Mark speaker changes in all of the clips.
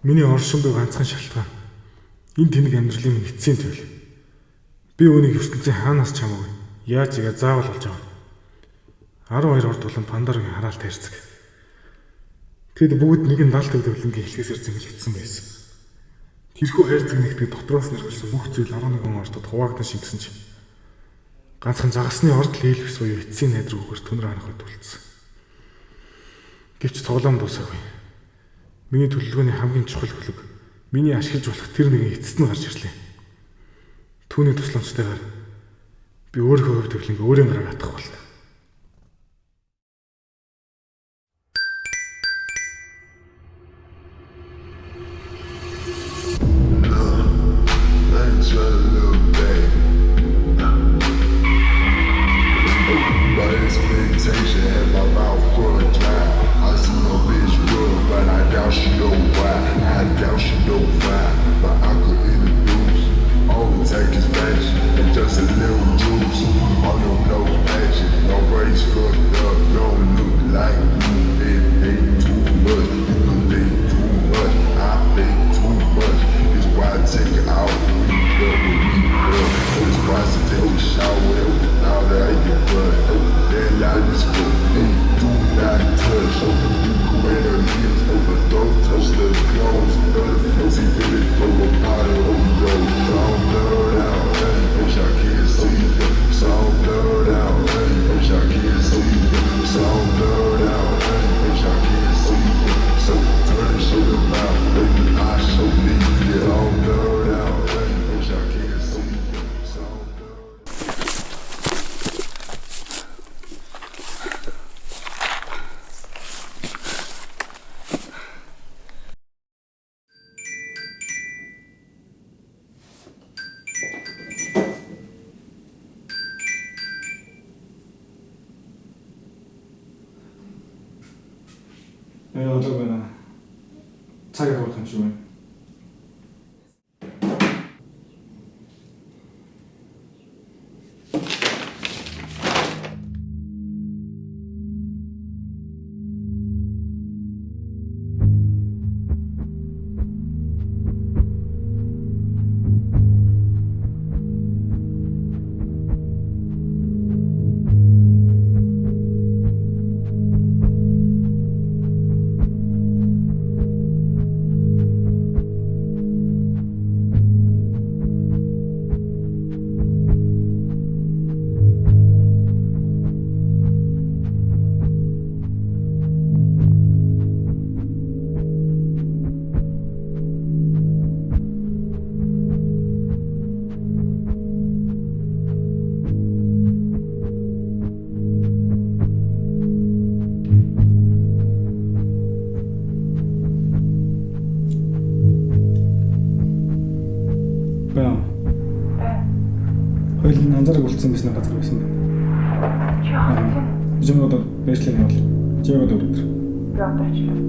Speaker 1: Миний оршимдог ганцхан шалтгаан энэ тэнэг амьдралын минь эцсийн төлөв. Би үүнийг ертөнцийн хаанаас ч хамаагүй яаж игээ заавал олж авна. 12 орд болон Пандарагийн хараалт хайрцаг. Тэд бүгд нэгэн далд төвлөнгийн хэлхээсээр зэмлэгдсэн байсан. Тэрхүү хайрцаг нэгтгэж дотроос нэрхэлсэн бүх зүйл 11 ордод хуваагдсан шингэсэн ч ганцхан загасны орд лээлвс буюу эцсийн найд руу өгөр түнэр ханахад үлдсэн. Гэвч тоглоом дуусаагүй. Миний төлөвлөгөөний хамгийн чухал хөлөг миний ашиглаж болох тэр нэгэн эцэст нь гарч ирлээ. Түүний тусламжтайгаар би өөрийнхөө хувь төвлөнг өөрийн гараар хатгах боллоо.
Speaker 2: Одоо байна. Цаг явуулах юм шиг байна. Хоёул анзаараг үлдсэн байсан газар байсан байна.
Speaker 3: Чи хаа?
Speaker 2: Жимгод бэжлэн явал. Жимгод өрөдөр.
Speaker 3: Би одоо ч.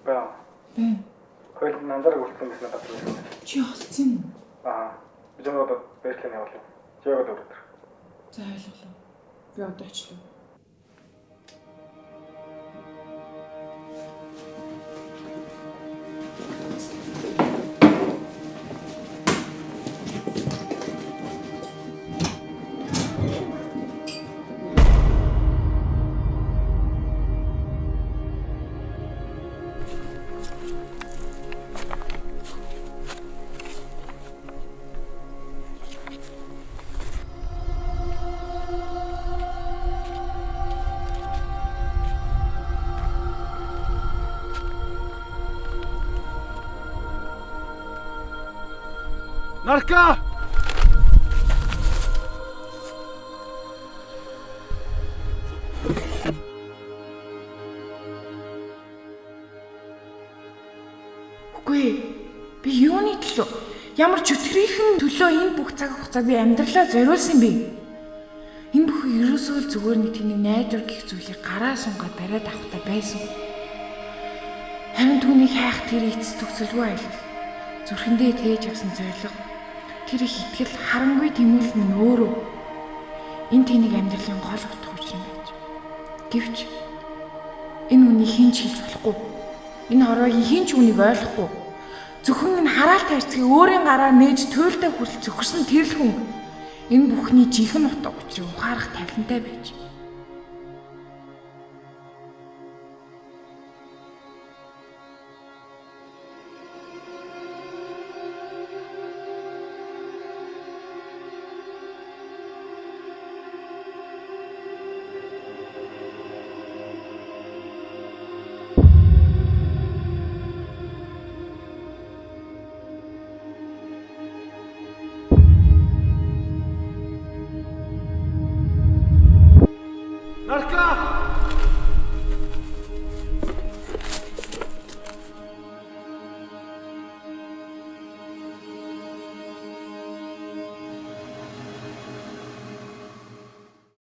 Speaker 2: Баа.
Speaker 4: Байна.
Speaker 2: Хоёул анзаараг үлдсэн гэсэн газар байсан.
Speaker 4: Чи олцсон юм уу?
Speaker 2: Бид одоо байрлалын явуулъя. Чи яваад өрөөдөр.
Speaker 4: За ойлголоо. Би одоо очлоо.
Speaker 2: Нарка!
Speaker 4: Үгүй. Би юуны төлөө? Ямар чөтгөрийн төлөө энэ бүх цаг хугацааг би амьдралаа зориулсан бэ? Энэ бүхэн ерөөсөө л зүгээр нэг тийм найдвар гэх зүйлийг гараа сунгаад бариад авахтай байсан. Харин түүнийг хайх тэр эцэс төгсөлгүй аялал. Зүрхэндээ тээж авсан зориг. Тэр их итгэл харангүй тэмүүлэл нь өөрөө. Энэ тэнийг амьдралын гол утга учир юм байж. Гэвч энэ үнийг хинч хэлж болохгүй. Энэ хорвогийн хинч үнийг ойлгохгүй. Зөвхөн энэ хараалт хайрцгийг өөрийн гараар нээж туйлдаа хүртэл зөвхөрсөн тэр л хүн энэ бүхний жинхэнэ утга учирыг ухаарах тавилантай байж.